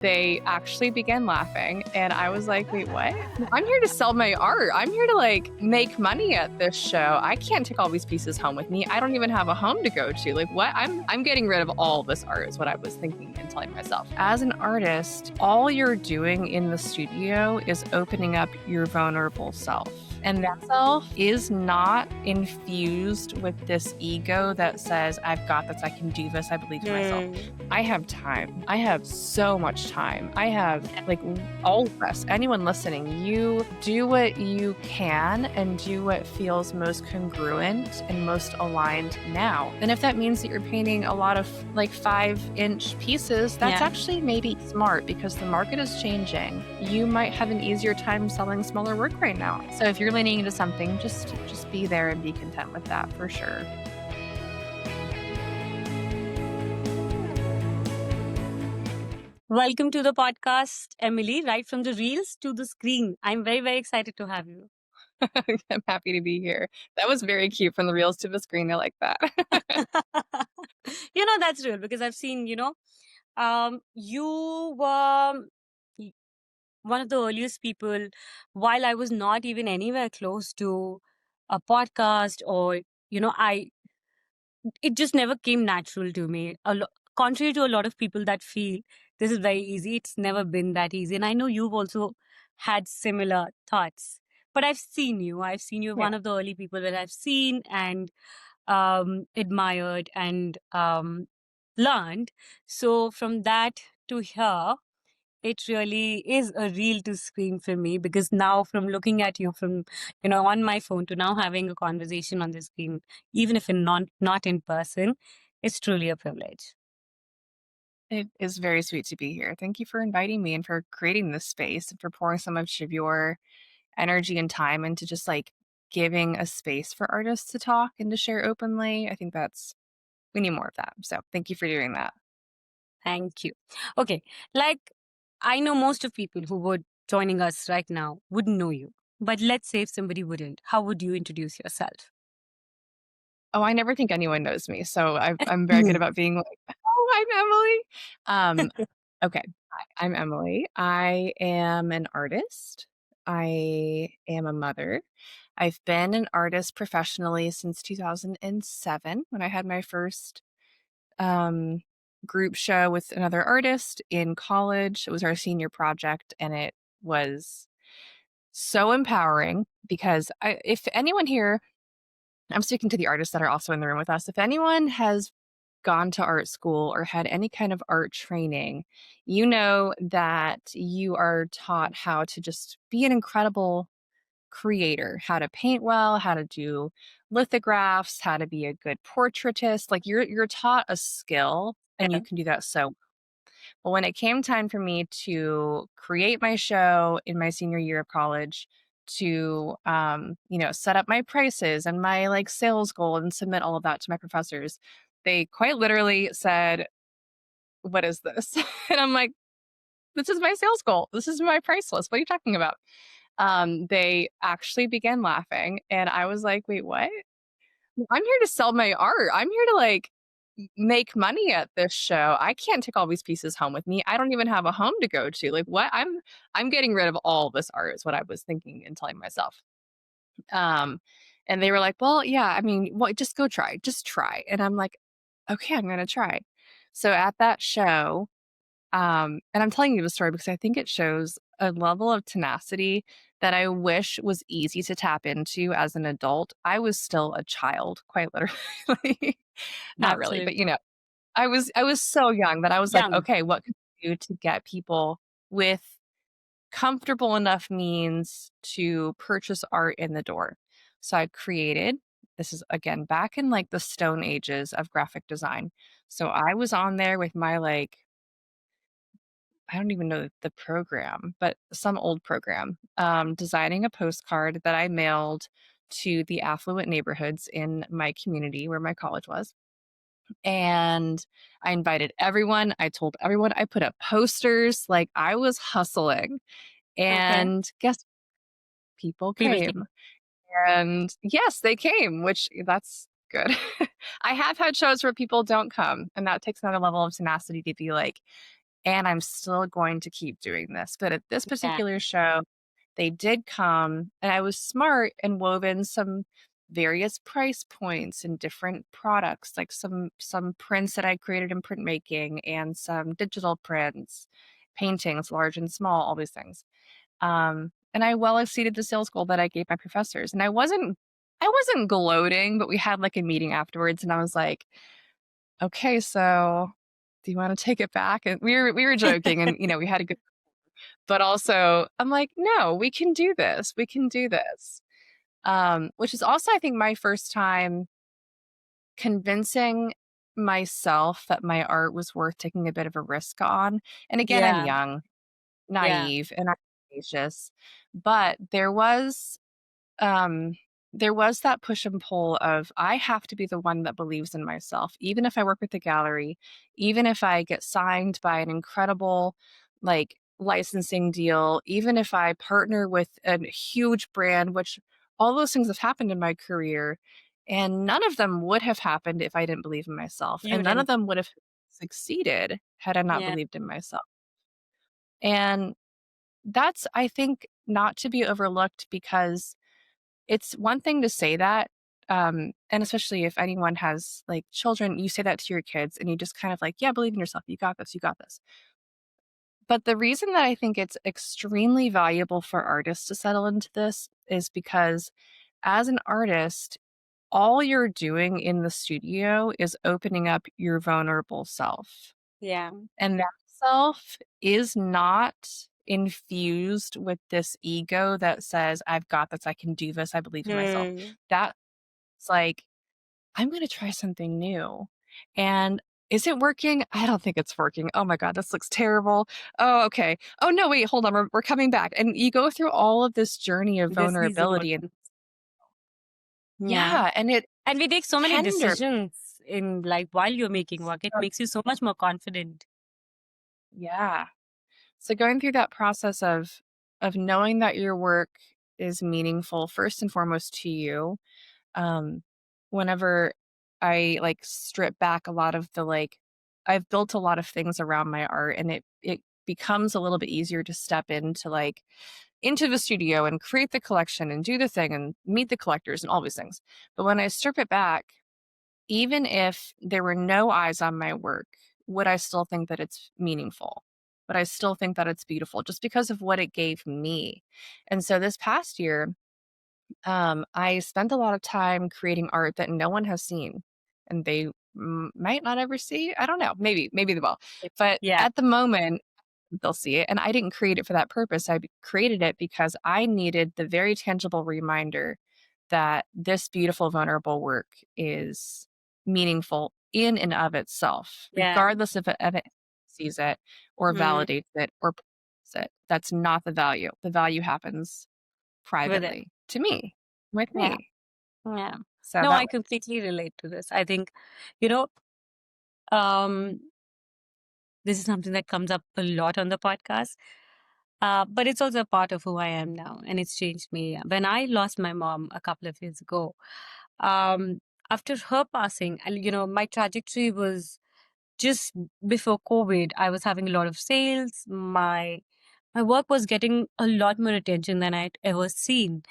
They actually began laughing, and I was like, wait, what? I'm here to sell my art. I'm here to like make money at this show. I can't take all these pieces home with me. I don't even have a home to go to. Like, what? I'm getting rid of all this art is what I was thinking and telling myself. As an artist, all you're doing in the studio is opening up your vulnerable self. And that self is not infused with this ego that says, I've got this, I can do this, I believe in myself. I have time. I have so much time. I have like all of us, anyone listening, you do what you can and do what feels most congruent and most aligned now. And if that means that you're painting a lot of like 5-inch pieces, that's actually maybe smart because the market is changing. You might have an easier time selling smaller work right now. So if you're leaning into something, just be there and be content with that for sure. Welcome to the podcast, Emily, right from the reels to the screen. I'm very, very excited to have you. I'm happy to be here. That was very cute, from the reels to the screen. I like that. That's real because I've seen, you were one of the earliest people while I was not even anywhere close to a podcast or, it just never came natural to me. Contrary to a lot of people that feel this is very easy, it's never been that easy. And I know you've also had similar thoughts. But I've seen you. One of the early people that I've seen and admired and learned. So from that to here, it really is a reel to screen for me because now from looking at you from, on my phone to now having a conversation on the screen, even if not in person, it's truly a privilege. It is very sweet to be here. Thank you for inviting me and for creating this space and for pouring so much of your energy and time into just like giving a space for artists to talk and to share openly. I think we need more of that. So thank you for doing that. Thank you. Okay. Like I know most of people who would joining us right now wouldn't know you, but let's say if somebody wouldn't, how would you introduce yourself? Oh, I never think anyone knows me. So I'm very good about being like, oh, I'm Emily. Okay. Hi, I'm Emily. I am an artist. I am a mother. I've been an artist professionally since 2007 when I had my first group show with another artist in college. It was our senior project, and it was so empowering because if anyone here, I'm speaking to the artists that are also in the room with us, if anyone has gone to art school or had any kind of art training, you know that you are taught how to just be an incredible creator, how to paint well, how to do lithographs, how to be a good portraitist. Like you're taught a skill and you can do that so. But when it came time for me to create my show in my senior year of college, to set up my prices and my like sales goal and submit all of that to my professors, they quite literally said, what is this? And I'm like, this is my sales goal. This is my price list. What are you talking about? They actually began laughing, and I was like, wait, what? I'm here to sell my art. I'm here to like make money at this show. I can't take all these pieces home with me. I don't even have a home to go to. Like, what? I'm getting rid of all this art is what I was thinking and telling myself. And they were like, well, yeah, I mean, well, just go try. Just try. And I'm like, okay, I'm gonna try. So at that show, and I'm telling you the story because I think it shows a level of tenacity that I wish was easy to tap into as an adult. I was still a child, quite literally. Not really, but Absolutely. I was so young that I was like, Young. okay, what can I do to get people with comfortable enough means to purchase art in the door? So I created, this is again back in like the stone ages of graphic design. So I was on there with my like, I don't even know the program, but some old program, designing a postcard that I mailed to the affluent neighborhoods in my community where my college was. And I invited everyone. I told everyone. I put up posters. Like I was hustling. Okay. And guess people People came. And yes, they came, which that's good. I have had shows where people don't come, and that takes another level of tenacity to be like, and I'm still going to keep doing this. But at this Yeah. particular show, they did come, and I was smart and wove in some various price points and different products, like some prints that I created in printmaking and some digital prints, paintings, large and small, all these things. And I well exceeded the sales goal that I gave my professors. And I wasn't gloating, but we had like a meeting afterwards and I was like, "Okay, so do you want to take it back?" And we were joking and we had a good, but also I'm like, "No, we can do this. We can do this." Which is also I think my first time convincing myself that my art was worth taking a bit of a risk on. And again, I'm Yeah. young, Yeah. naive, and I'm anxious, but um, there was that push and pull of I have to be the one that believes in myself, even if I work with the gallery, even if I get signed by an incredible like licensing deal, even if I partner with a huge brand, which all those things have happened in my career. And none of them would have happened if I didn't believe in myself. You And none of didn't. them would have succeeded had I not Yeah. believed in myself. And that's, I think, not to be overlooked because it's one thing to say that, and especially if anyone has, like, children, you say that to your kids and you just kind of like, "Yeah, believe in yourself. You got this. You got this." But the reason that I think it's extremely valuable for artists to settle into this is because as an artist, all you're doing in the studio is opening up your vulnerable self. Yeah. And that self is not infused with this ego that says, "I've got this, I can do this, I believe in myself." Hmm. That's like, "I'm gonna try something new." And is it working? I don't think it's working. "Oh my god, this looks terrible. Oh, okay. Oh, no, wait, hold on, we're coming back." And you go through all of this journey of This is vulnerability and emotion. Yeah. yeah, and it And we take so many tender. decisions in like while you're making work. It makes you so much more confident. Yeah. So going through that process of knowing that your work is meaningful first and foremost to you, um, whenever I like strip back a lot of the like I've built a lot of things around my art and it becomes a little bit easier to step into like into the studio and create the collection and do the thing and meet the collectors and all these things. But when I strip it back, even if there were no eyes on my work, would I still think that it's meaningful? Would I still think that it's beautiful just because of what it gave me? And so this past year, I spent a lot of time creating art that no one has seen, and they might not ever see. I don't know. Maybe they will. But Yeah. at the moment, they'll see it. And I didn't create it for that purpose. Created it because I needed the very tangible reminder that this beautiful, vulnerable work is meaningful in and of itself, Yeah. regardless if it sees it or Hmm. validates it or praises it. That's not the value. The value happens With it. privately to me, with Yeah. me. Yeah. So No, that I completely relate to this. I think, you know, um, this is something that comes up a lot on the podcast. But it's also a part of who I am now, and it's changed me. When I lost my mom a couple of years ago, um, after her passing, and my trajectory was just before COVID. I was having a lot of sales. My work was getting a lot more attention than I'd ever seen,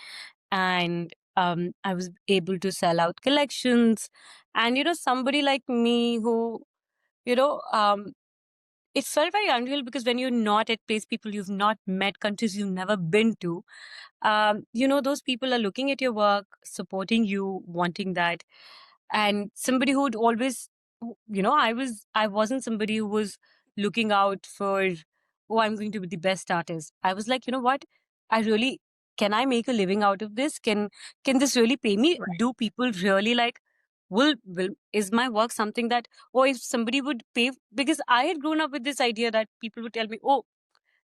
and I was able to sell out collections. And somebody like me who you know um, it felt very unreal because when you're not at place, people you've not met, countries you've never been to, those people are looking at your work, supporting you, wanting that. And somebody who'd always, I wasn't somebody who was looking out for, oh, I'm going to be the best artist. I was like, you know what? I really, can I make a living out of this? Can this really pay me? right, Do people really like, is my work something that, or if somebody would pay, because I had grown up with this idea that people would tell me, oh,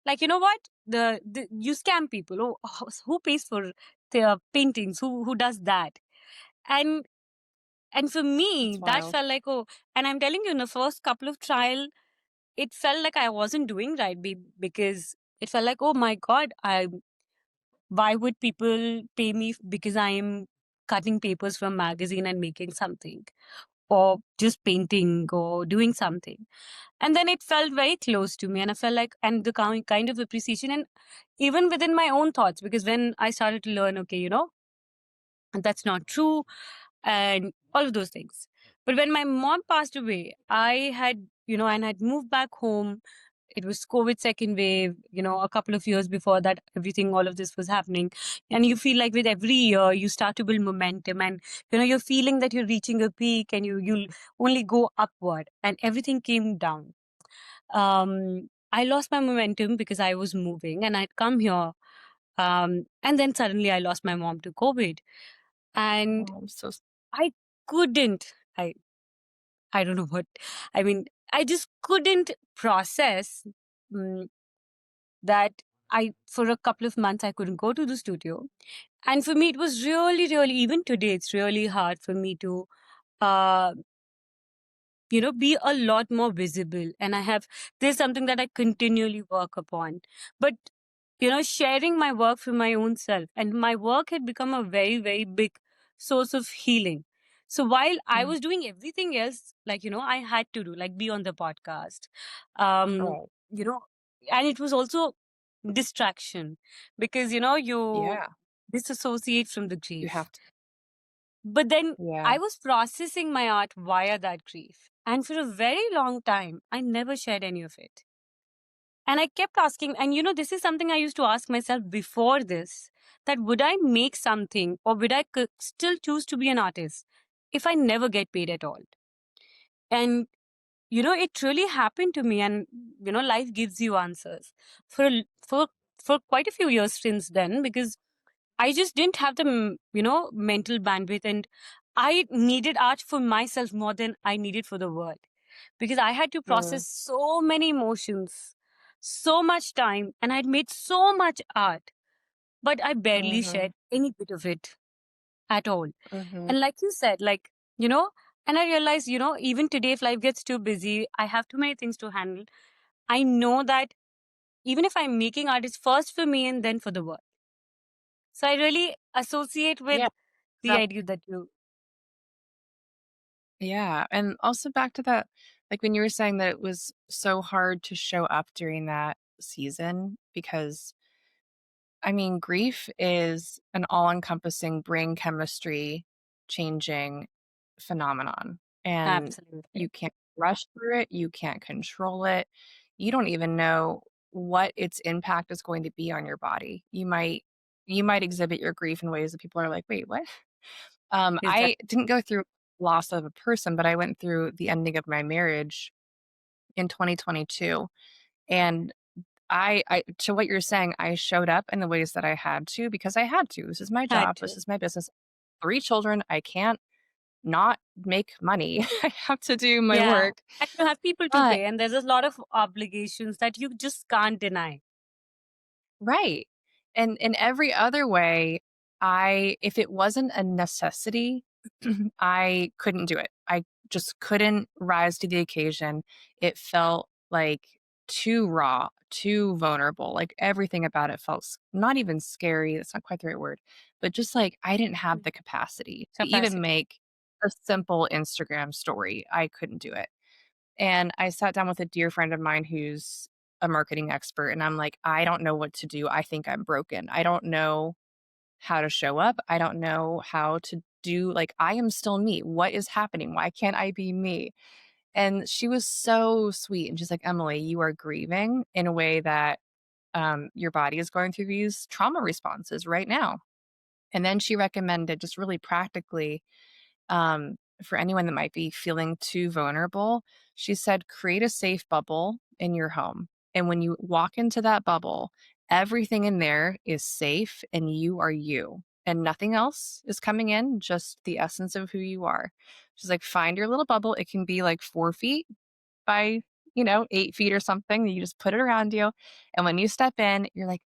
like, you know what, the you scam people. Oh, who pays for their paintings? Who does that? And and for me, that's that wild. felt like, oh, and I'm telling you, in the first couple of trial, it felt like I wasn't doing right because it felt like, oh my God, why would people pay me because I am cutting papers from magazine and making something? or just painting or doing something. And then it felt very close to me, and I felt like, and the kind of appreciation, and even within my own thoughts, because when I started to learn, okay, that's not true, and all of those things. But when my mom passed away, I had, and I'd moved back home. It was COVID second wave, a couple of years before that, everything, all of this was happening. And you feel like with every year, you start to build momentum, and, you're feeling that you're reaching a peak, and you'll only go upward, and everything came down. I lost my momentum because I was moving and I'd come here. And then suddenly I lost my mom to COVID. And Oh, I'm so I couldn't. I don't know what. I mean, I just couldn't process mm, that I for a couple of months I couldn't go to the studio. And for me, it was really, really, even today, it's really hard for me to uh, be a lot more visible. And there's something that I continually work upon. But, sharing my work for my own self, and my work had become a very, very big source of healing. So while I mm, was doing everything else, like, I had to do, like, be on the podcast, um, right. you know, and it was also distraction because, you Yeah, disassociate from the you grief. have to. But then Yeah. I was processing my art via that grief. And for a very long time, I never shared any of it. And I kept asking, and this is something I used to ask myself before this, that would I make something, or would I still choose to be an artist if I never get paid at all? And, it really happened to me. And, life gives you answers for, for, for quite a few years since then, because I just didn't have the, mental bandwidth, and I needed art for myself more than I needed for the world, because I had to Mm, process so many emotions, so much time, and I'd made so much art, but I barely mhm, shared any bit of it at all. mhm. And like you said, like, and I realized, even today, if life gets too busy, I have too many things to handle. I know that even if I'm making art, it's first for me and then for the world. So I really associate with Yeah, the that idea that you yeah, and also back to that, like, when you were saying that it was so hard to show up during that season because I mean, grief is an all-encompassing brain chemistry changing phenomenon, and absolutely you can't rush through it, you can't control it. You don't even know what its impact is going to be on your body. You might exhibit your grief in ways that people are like, "Wait, what?" is that I didn't go through loss of a person, but I went through the ending of my marriage in 2022, and I to what you're saying, I showed up in the ways that I had to because I had to. This is my had job. This to. is my business. 3 children. I can't not make money. I have to do my Yeah. work. And you have people to But pay, and there's a lot of obligations that you just can't deny. right. And in every other way, I if it wasn't a necessity, I couldn't do it. I just couldn't rise to the occasion. It felt like too raw, too vulnerable. Like everything about it felt not even scary. That's not quite the right word, but just like I didn't have Mm. the capacity to even Capacity. make a simple Instagram story. I couldn't do it. And I sat down with a dear friend of mine who's a marketing expert, and I'm like, I don't know what to do. I think I'm broken. I don't know how to show up. I don't know how to do, like, I am still me. What is happening? Why can't I be me? And she was so sweet. And she's like, Emily, you are grieving in a way that your body is going through these trauma responses right now. And then she recommended just really practically for anyone that might be feeling too vulnerable, she said, create a safe bubble in your home. And when you walk into that bubble, everything in there is safe and you are you. And nothing else is coming in, just the essence of who you are. She's like, find your little bubble. It can be like 4 feet by, 8 feet or something. You just put it around you. And when you step in, you're like,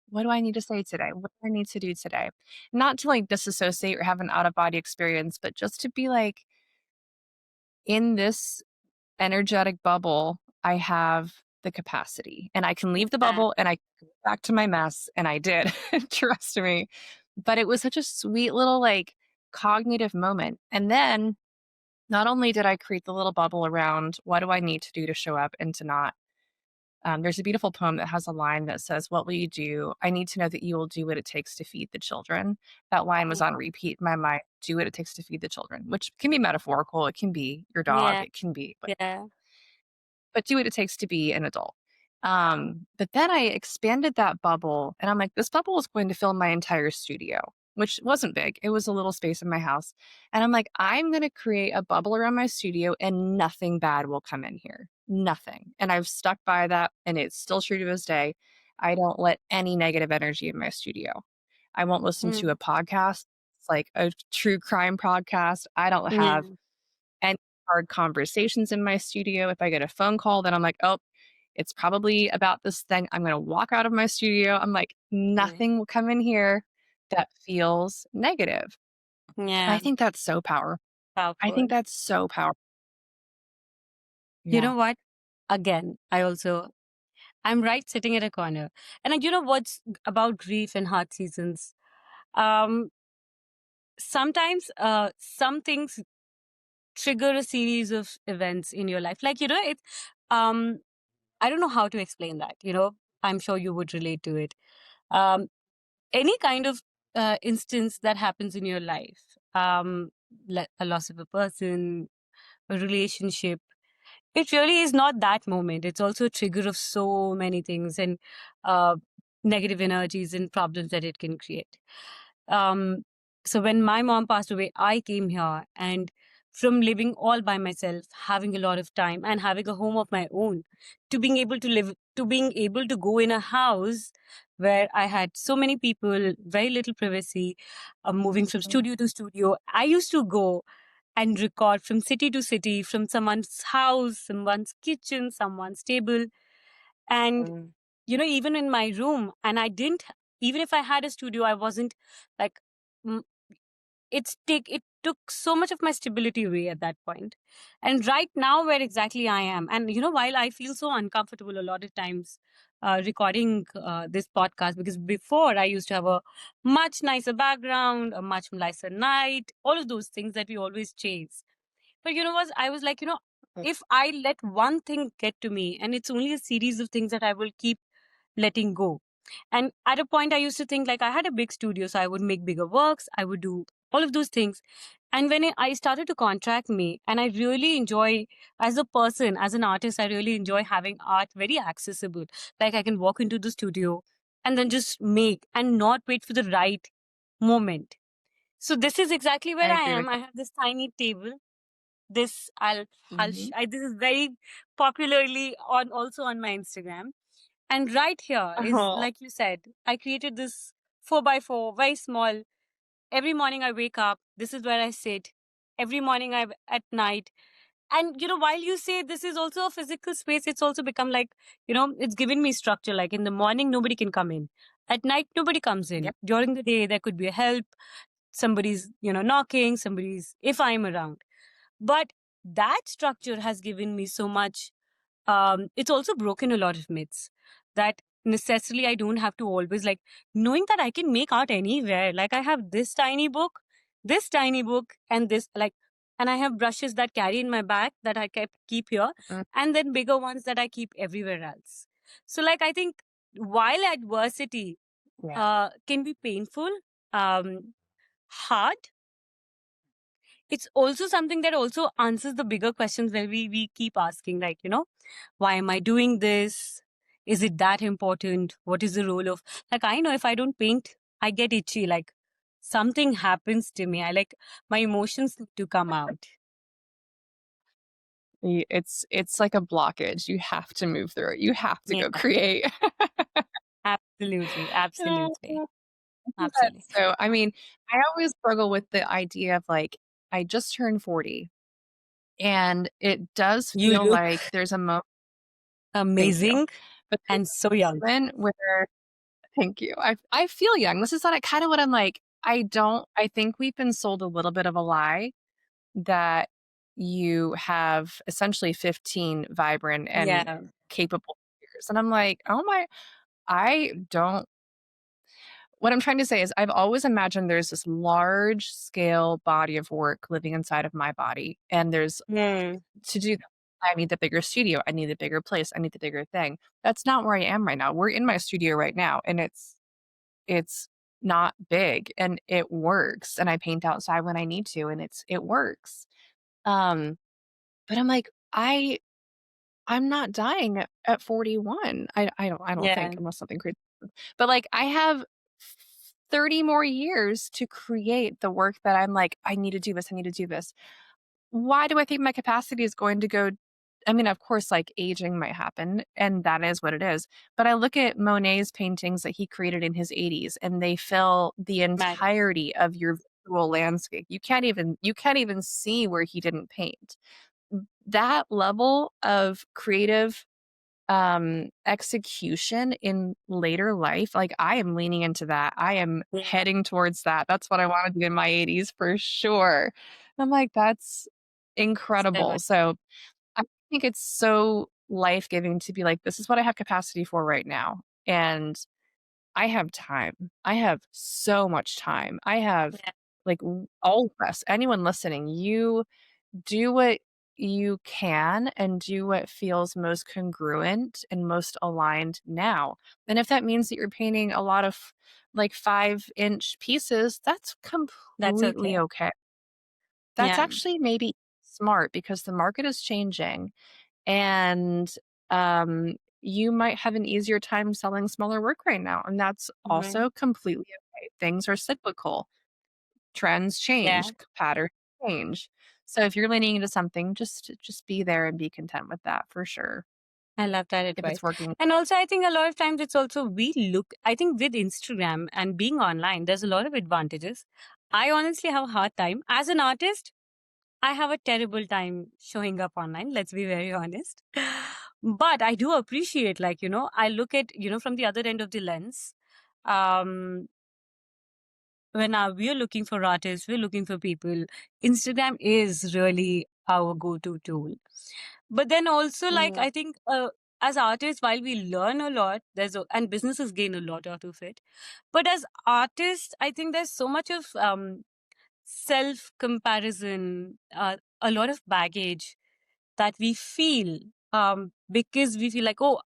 what do I need to say today? What do I need to do today? Not to like disassociate or have an out of body experience, but just to be like in this energetic bubble, I have the capacity and I can leave the Yeah. bubble and I can go back to my mess. And I did, trust me. But it was such a sweet little like cognitive moment. And then not only did I create the little bubble around what do I need to do to show up and to not. There's a beautiful poem that has a line that says, "What will you do? I need to know that you will do what it takes to feed the children." That line was on Yeah. repeat in my mind. Do what it takes to feed the children, which can be metaphorical. It can be your dog. Yeah. It can be, Yeah. but do what it takes to be an adult. But then I expanded that bubble and I'm like, this bubble is going to fill my entire studio, which wasn't big. It was a little space in my house. And I'm like, I'm going to create a bubble around my studio and nothing bad will come in here. Nothing. And I've stuck by that and it's still true to this day. I don't let any negative energy in my studio. I won't listen to Mm. a podcast. It's like a true crime podcast. I don't have Yeah. any hard conversations in my studio. If I get a phone call, then I'm like, oh, it's probably about this thing. I'm going to walk out of my studio. I'm like, Mm. nothing will come in here that feels negative. And I Yeah. think that's so powerful. I think Powerful. that's so powerful. You Yeah. know what? Again, I'm right sitting at a corner. And you know what's about grief and hard seasons? Um, Sometimes some things trigger a series of events in your life. Like, it's um I don't know how to explain that, I'm sure you would relate to it. Um any kind of instance that happens in your life, like a loss of a person, a relationship, it really is not that moment. It's also a trigger of so many things and uh, negative energies and problems that it can create. Um, so when my mom passed away, I came here, and from living all by myself, having a lot of time and having a home of my own, to being able to go in a house where I had so many people, very little privacy, moving from Mhm. studio to studio. I used to go and record from city to city, from someone's house, someone's kitchen, someone's table. And, Mm. even in my room, and even if I had a studio, I wasn't like, mm, it took so much of my stability away at that point. And right now, where exactly I am, and, while I feel so uncomfortable a lot of times, recording this podcast, because before I used to have a much nicer background, a much nicer night, all of those things that we always chase. But you know what? I was like, if I let one thing get to me, and it's only a series of things that I will keep letting go. And at a point, I used to think like I had a big studio, so I would make bigger works, I would do all of those things. And when I started to contract me, and I really enjoy, as a person, as an artist, I really enjoy having art very accessible. Like I can walk into the studio and then just make and not wait for the right moment. So this is exactly I where I agree with am. I have this tiny table. This you. I'll this is very popularly on also on my Instagram. And right here is, Oh, like you said, I created this 4x4, very small. Every morning I wake up, this is where I sit. Every morning I at night. And while you say this is also a physical space, it's also become like, it's given me structure. Like in the morning, nobody can come in. At night, nobody comes in. yep. During the day, there could be a help. Somebody's, knocking, if I'm around. But that structure has given me so much. It's also broken a lot of myths that necessarily I don't have to always like knowing that I can make art anywhere. Like I have this tiny book, and and I have brushes that carry in my bag that I keep here, Mm, and then bigger ones that I keep everywhere else. So, like, I think while adversity yeah. can be painful, hard, it's also something that also answers the bigger questions where we keep asking, like, why am I doing this? Is it that important? What is the role of, like, I know if I don't paint, I get itchy. Like, something happens to me. I like my emotions need to come out. It's like a blockage. You have to move through it. You have to Yeah, go create. absolutely. Absolutely. That's Absolutely. so I mean, I always struggle with the idea of, like, I just turned 40, and it does You feel look like there's a moment. Thank you. amazing But there's and so young. a moment where thank you. I feel young. This is not kinda what I'm like, I think we've been sold a little bit of a lie that you have essentially 15 vibrant and Yeah. capable years, and I'm like, "Oh my I don't what I'm trying to say is I've always imagined there's this large scale body of work living inside of my body, and there's Mm, to do that, I need the bigger studio, I need the bigger place, I need the bigger thing. That's not where I am right now. We're in my studio right now, and it's not big, and it works, and I paint outside when I need to, and it works. Um, but I'm like, I'm not dying at 41. I don't think yeah, unless something crazy. But, like, I have 30 more years to create the work that I'm like, "I need to do this, I need to do this." Why do I think my capacity is going to go I mean, of course, like, aging might happen, and that is what it is, but I look at Monet's paintings that he created in his 80s, and they fill the matter. entirety of your visual landscape. You can't even see where he didn't paint. That level of creative execution in later life, like, I am leaning into that. I am Yeah, heading towards that. That's what I wanna do in my 80s for sure. I'm like, "That's so incredible." good. So, I think it's so life-giving to be like, "This is what I have capacity for right now, and I have time. I have so much time. I have" Yeah, like, all of us, anyone listening, you do what you can and do what feels most congruent and most aligned now. And if that means that you're painting a lot of like 5-inch pieces, that's that's completely okay. okay. That's Yeah, actually maybe smart because the market is changing and um you might have an easier time selling smaller work right now. And that's mhm, also completely okay. Things are cyclical. Trends yeah, change, patterns change. So if you're leaning into something, just be there and be content with that for sure, I love that if advice. it's working. And also, I think a lot of times it's also I think with Instagram and being online, there's a lot of advantages. I honestly have a hard time. As an artist, I have a terrible time showing up online, let's be very honest. But I do appreciate, like, I look at, from the other end of the lens. Um, when we're looking for artists, we're looking for people, Instagram is really our go-to tool. But then also, like, Mhm. I think as artists, while we learn a lot, and businesses gain a lot out of it. But as artists, I think there's so much of self comparison, a lot of baggage that we feel because we feel like, oh,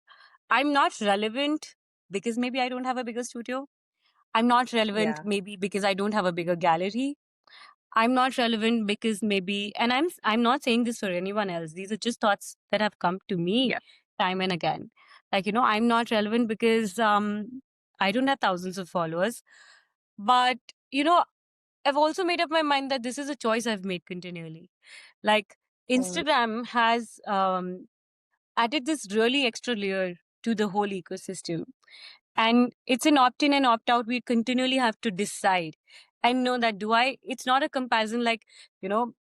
I'm not relevant because maybe I don't have a bigger studio. I'm not relevant Yeah. maybe because I don't have a bigger gallery. I'm not relevant because maybe, and I'm not saying this for anyone else. These are just thoughts that have come to me Yeah. time and again. Like, I'm not relevant because I don't have thousands of followers. But, you know, I've also made up my mind that this is a choice I've made continually. Like, Mm, Instagram has added this really extra layer to the whole ecosystem. And it's an opt in and opt out. We continually have to decide and know that it's not a comparison. Like, you know,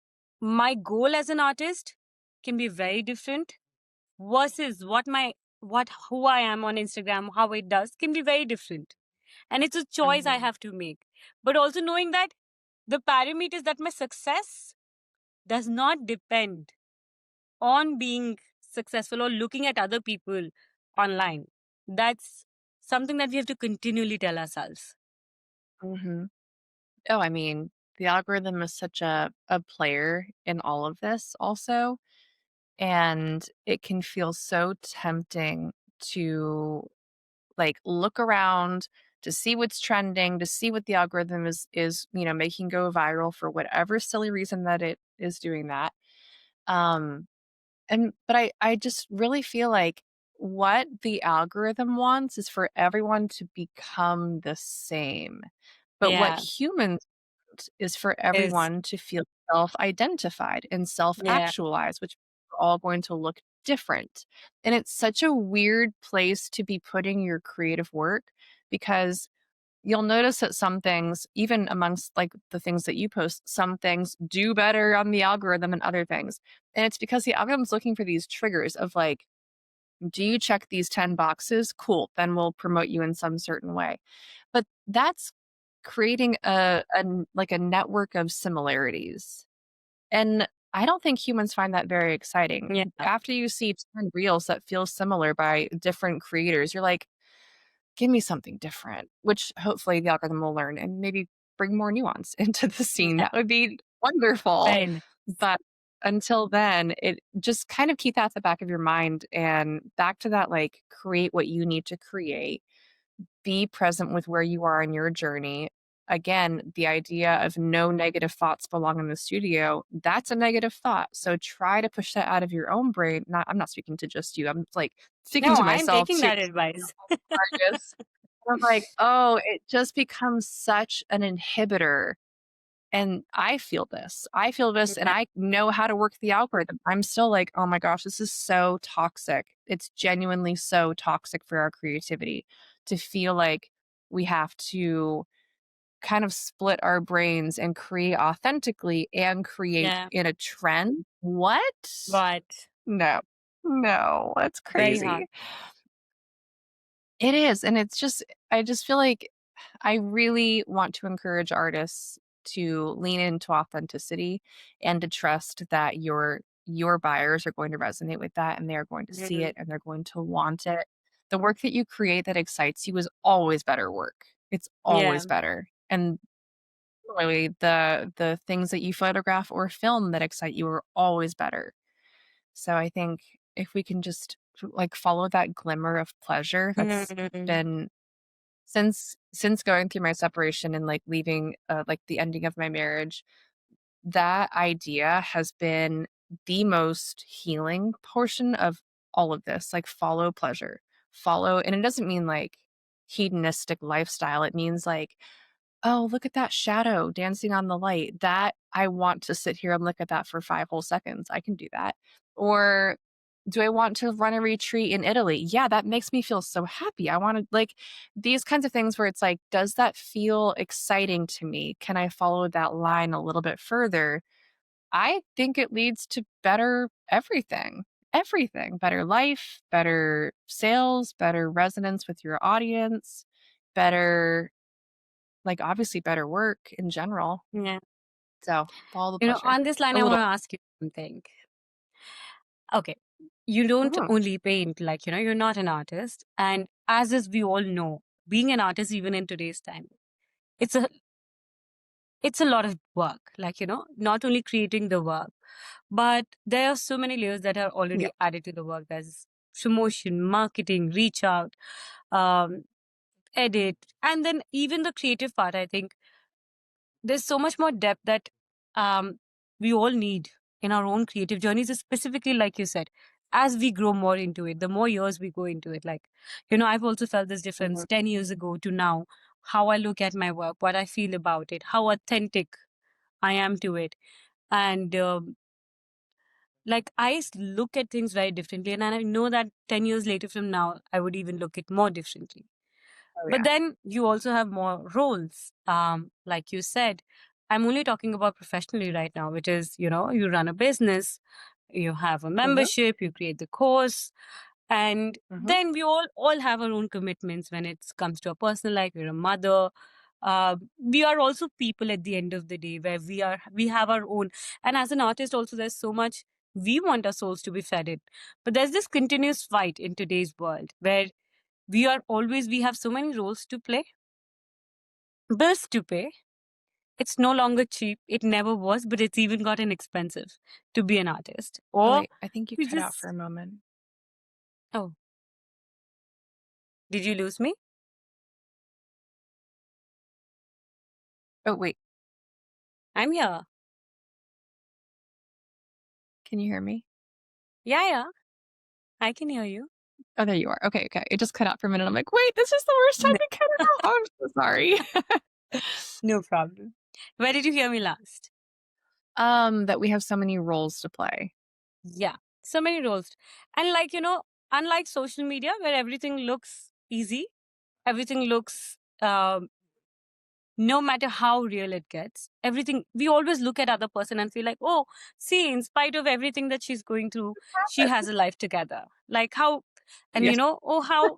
my goal as an artist can be very different versus who I am on Instagram, how it does can be very different. And it's a choice I mhm, have to make. But also knowing that the parameters that my success does not depend on being successful or looking at other people online. That's something that we have to continually tell ourselves. mhm. Oh, I mean, the algorithm is such a player in all of this also, and it can feel so tempting to like look around to see what's trending, to see what the algorithm is making go viral for whatever silly reason that it is doing that. Um but I just really feel like what the algorithm wants is for everyone to become the same. But what Yeah. humans want is for Is everyone to feel self-identified and yeah. self-actualized, which are all going to look different. And it's such a weird place to be putting your creative work because you'll notice that some things, even amongst like the things that you post, some things do better on the algorithm and other things. And it's because the algorithm's looking for these triggers of like, do you check these 10 boxes? Cool. Then we'll promote you in some certain way. But that's creating like a network of similarities. And I don't think humans find that very exciting. Yeah. After you see 10 reels that feel similar by different creators, you're like, give me something different, which hopefully the algorithm will learn and maybe bring more nuance into the scene. Yeah. That would be wonderful. Very nice. But until then, it just kind of keep that at the back of your mind and back to that, like, create what you need to create, be present with where you are in your journey. Again, the idea of no negative thoughts belong in the studio, that's a negative thought. So try to push that out of your own brain. Not I'm not speaking to just you. I'm like speaking No, to I'm myself taking too. that advice. Artists. I'm like, oh, it just becomes such an inhibitor. And I feel this. I feel this and Yeah. I know how to work the algorithm. I'm still like, oh my gosh, this is so toxic. It's genuinely so toxic for our creativity to feel like we have to kind of split our brains and create authentically and create Yeah. in a trend. What? But No, no, that's very hard. crazy. It is, and it's just I just feel like I really want to encourage artists to lean into authenticity and to trust that your buyers are going to resonate with that and they're going to see Mhm. it and they're going to want it. The work that you create that excites you is always better work. It's Yeah. always better. And really the things that you photograph or film that excite you are always better. So I think if we can just like follow that glimmer of pleasure that's Mhm. been since going through my separation and like leaving like the ending of my marriage, that idea has been the most healing portion of all of this. Like follow pleasure. Follow and it doesn't mean like hedonistic lifestyle. It means like, oh, look at that shadow dancing on the light. That I want to sit here and look at that for 5 whole seconds. I can do that. Or do I want to run a retreat in Italy? Yeah, that makes me feel so happy. I want to like these kinds of things where it's like, does that feel exciting to me? Can I follow that line a little bit further? I think it leads to better everything. Everything. Better life, better sales, better resonance with your audience, better like obviously better work in general. Yeah. So follow the pleasure. On this line, A I want little. to ask you something. Okay. You don't Mhm. only paint, like, you're not an artist. And as we all know, being an artist, even in today's time, it's a it's a lot of work. Like, not only creating the work, but there are so many layers that are Yeah. already added to the work. There's promotion, marketing, reach out, um, edit, and then even the creative part. I think there's so much more depth that um, we all need in our own creative journeys, specifically, like you said, as we grow more into it, the more years we go into it. Like, I've also felt this difference Mhm. 10 years ago to now, how I look at my work, what I feel about it, how authentic I am to it. And like, look at things very differently. And I know that 10 years later from now, I would even look at more differently. Oh But yeah. then you also have more roles. Like you said, I'm only talking about professionally right now, which is, you run a business, you have a Mhm. membership, you create the course, and Mhm. then we all have our own commitments when it comes to our personal life. We're a mother. We are also people at the end of the day, where we have our own. And as an artist, also, there's so much we want our souls to be fed in. But there's this continuous fight in today's world where we have so many roles to play, bills to pay. It's no longer cheap. It never was, but it's even gotten expensive to be an artist. Oh Or wait, I think you we cut out for just, a moment. oh, did you lose me? Oh wait, I'm here. can you hear me? Yeah, yeah, I can hear you. Oh, there you are. Okay, okay. It just cut out for a minute. I'm like, wait, this is the worst time to cut it off. I'm so sorry. No problem. Where did you hear me last? That we have so many roles to play. Yeah, so many roles. And like, unlike social media where everything looks easy, everything looks no matter how real it gets, everything, we always look at other person and feel like, oh, see, in spite of everything that she's going through, she has a life together. Like how, and Yes. oh, how,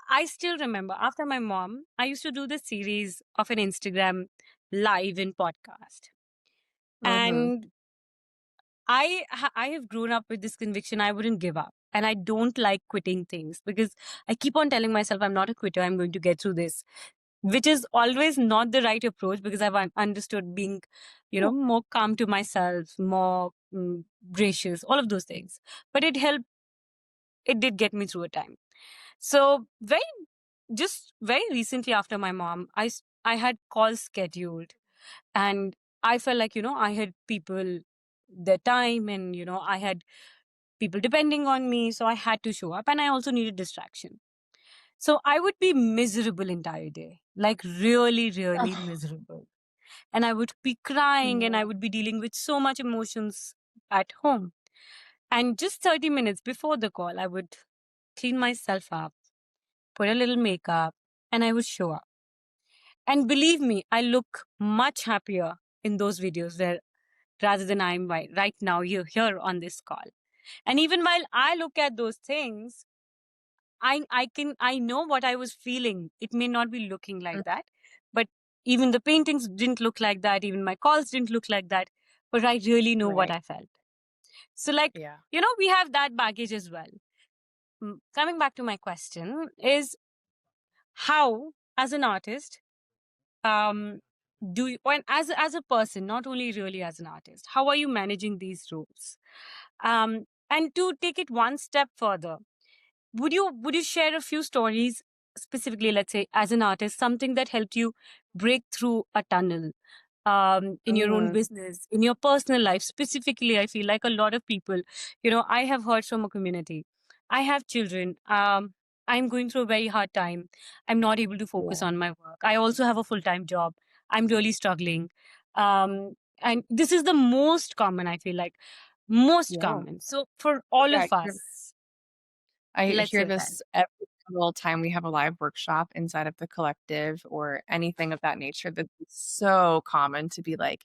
I still remember after my mom, I used to do this series of an Instagram live and podcast. Mm-hmm. And I have grown up with this conviction I wouldn't give up. and I don't like quitting things because I keep on telling myself I'm not a quitter. I'm going to get through this, which is always not the right approach because I've understood being, more calm to myself, more gracious, all of those things. But it helped. It did get me through a time. So just very recently after my mom, I had calls scheduled, and I felt like, I had people their time, and, I had people depending on me. So I had to show up, and I also needed distraction. So I would be miserable entire day, like really, really Oh, miserable. And I would be crying and I no. would be dealing with so much emotions at home. And just 30 minutes before the call, I would clean myself up, put a little makeup, and I would show up. And believe me, I look much happier in those videos where rather than I'm right now here on this call. And even while I look at those things, I know what I was feeling. It may not be looking Mm, like that, but even the paintings didn't look like that. Even my calls didn't look like that. But I really know what right. I felt. So, like, Yeah. we have that baggage as well. Coming back to my question is how, as an artist, um, do you, and as a person, not only really as an artist, how are you managing these roles? And to take it one step further, would you share a few stories specifically, let's say as an artist, something that helped you break through a tunnel, in your own Mm, business, in your personal life specifically? I feel like a lot of people, I have heard from a community, I have children, I'm going through a very hard time, I'm not able to focus yeah. on my work, I also have a full-time job, I'm really struggling. And this is the most common, I feel like, most Yeah. common. So for Oh, all yeah. of us, I let's hear hear that. this every single time we have a live workshop inside of the collective or anything of that nature. That's so common to be like,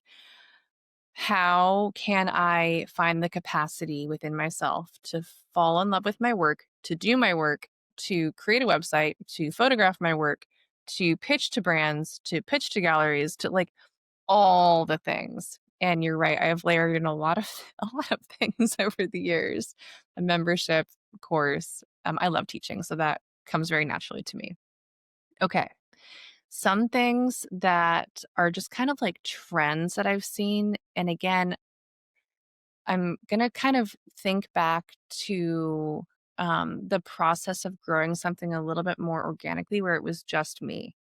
how can I find the capacity within myself to fall in love with my work, to do my work, to create a website, to photograph my work, to pitch to brands, to pitch to galleries, to like all the things. And you're right, I have layered in a lot of a lot of things over the years. A membership course. I love teaching, so that comes very naturally to me. Okay. Some things that are just kind of like trends that I've seen. And again, I'm going to kind of think back to the process of growing something a little bit more organically where it was just me.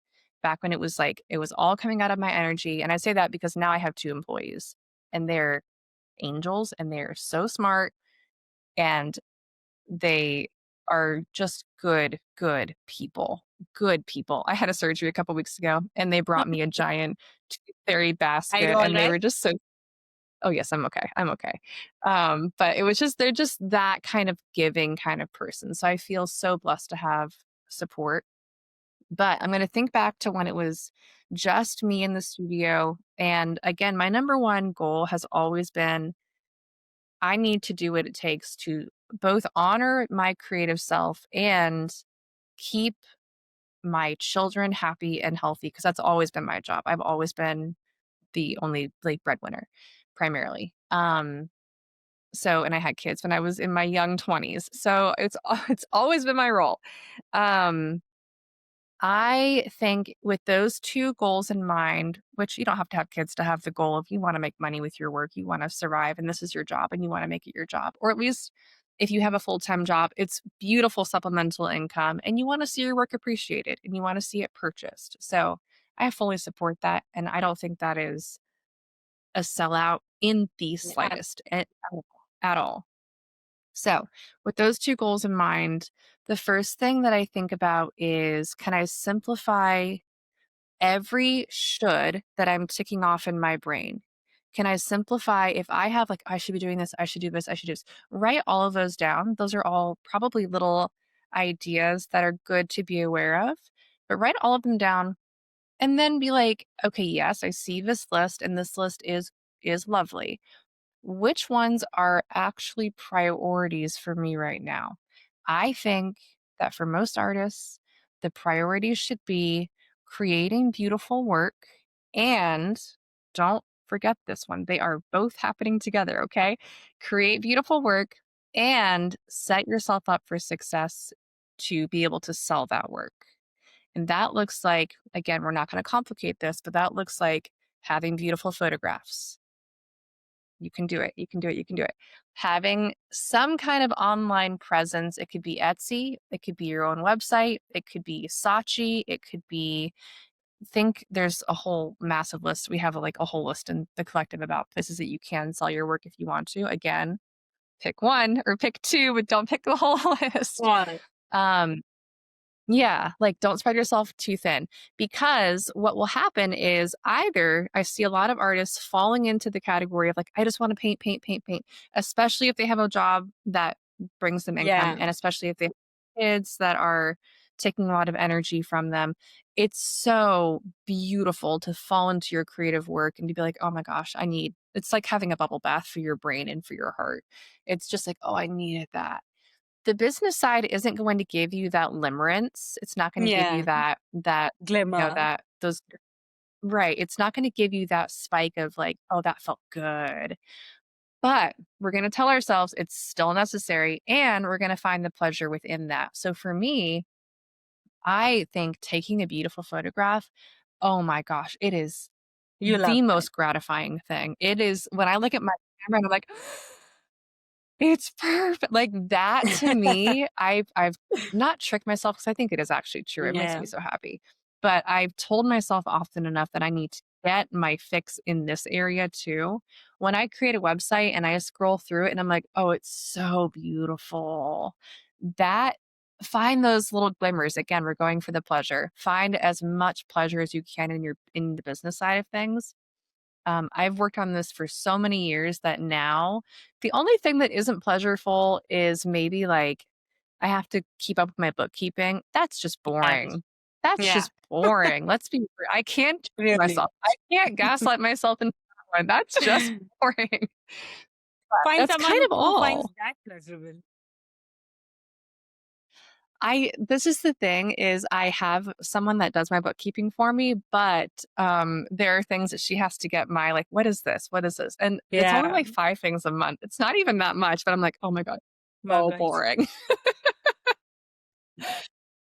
Back when it was like, it was all coming out of my energy. And I say that because now I have two employees and they're angels and they're so smart and they are just good people. Good people. I had a surgery a couple weeks ago and they brought me a giant tooth fairy Are you basket all and they right? were just so. Oh, yes, I'm okay, I'm okay. But it was just they're just that kind of giving kind of person, so I feel so blessed to have support, but I'm gonna think back to when it was just me in the studio, and again, my number one goal has always been, I need to do what it takes to both honor my creative self and keep my children happy and healthy, because that's always been my job. I've always been the only, like, breadwinner, primarily, so and I had kids when I was in my young 20s. So it's always been my role. Um, I think with those 2 goals in mind, which you don't have to have kids to have the goal of you wanna make money with your work, you wanna survive, and this is your job, and you wanna make it your job. Or at least if you have a full-time job, it's beautiful supplemental income, and you wanna see your work appreciated, and you wanna see it purchased. So I fully support that, and I don't think that is a sellout in the Yeah. slightest at all. So, with those 2 goals in mind, the first thing that I think about is, can I simplify every should that I'm ticking off in my brain? Can I simplify if I have like, I should be doing this, I should do this, I should do this. Write all of those down. Those are all probably little ideas that are good to be aware of, but write all of them down and then be like, okay, yes, I see this list and this list is lovely. Which ones are actually priorities for me right now? I think that for most artists, the priorities should be creating beautiful work and don't forget this one. They are both happening together, okay? Create beautiful work and set yourself up for success to be able to sell that work. And that looks like, again, we're not going to complicate this, but that looks like having beautiful photographs. You can do it. You can do it. You can do it. Having some kind of online presence. It could be Etsy. It could be your own website. It could be Saatchi. It could be, think there's a whole massive list. We have like a whole list in the collective about places that you can sell your work if you want to. Again, pick one or pick two, but don't pick the whole list. Right. Um, yeah, like don't spread yourself too thin because what will happen is either I see a lot of artists falling into the category of like, I just want to paint, paint, paint, paint, especially if they have a job that brings them income Yeah. and especially if they have kids that are taking a lot of energy from them. It's so beautiful to fall into your creative work and to be like, oh my gosh, it's like having a bubble bath for your brain and for your heart. It's just like, oh, I needed that. The business side isn't going to give you that limerence. It's not gonna give you Yeah. that, Glimmer. that those right, it's not gonna give you that spike of like, "Oh, that felt good." But we're gonna tell ourselves it's still necessary, and we're gonna find the pleasure within that. So for me, I think taking a beautiful photograph, oh my gosh, it is You the love that. most gratifying thing. It is when I look at my camera and I'm like, it's perfect. Like that to me, I've not tricked myself because I think it is actually true. It makes Yeah. me so happy. But I've told myself often enough that I need to get my fix in this area too. When I create a website and I scroll through it and I'm like, oh, it's so beautiful. That find those little glimmers. Again, we're going for the pleasure. Find as much pleasure as you can in the business side of things. I've worked on this for so many years that now the only thing that isn't pleasurable is maybe like I have to keep up with my bookkeeping. That's just Yeah. boring. That's Yeah. just boring. I can't trick Really. myself. I can't gaslight myself into that one. That's just boring. But Find that's someone kind of who finds all. that pleasurable. This is the thing is I have someone that does my bookkeeping for me, but there are things that she has to get my like, what is this? What is this? And it's only Yeah. like 5 things a month. It's not even that much, but I'm like, oh my God, My so gosh. boring.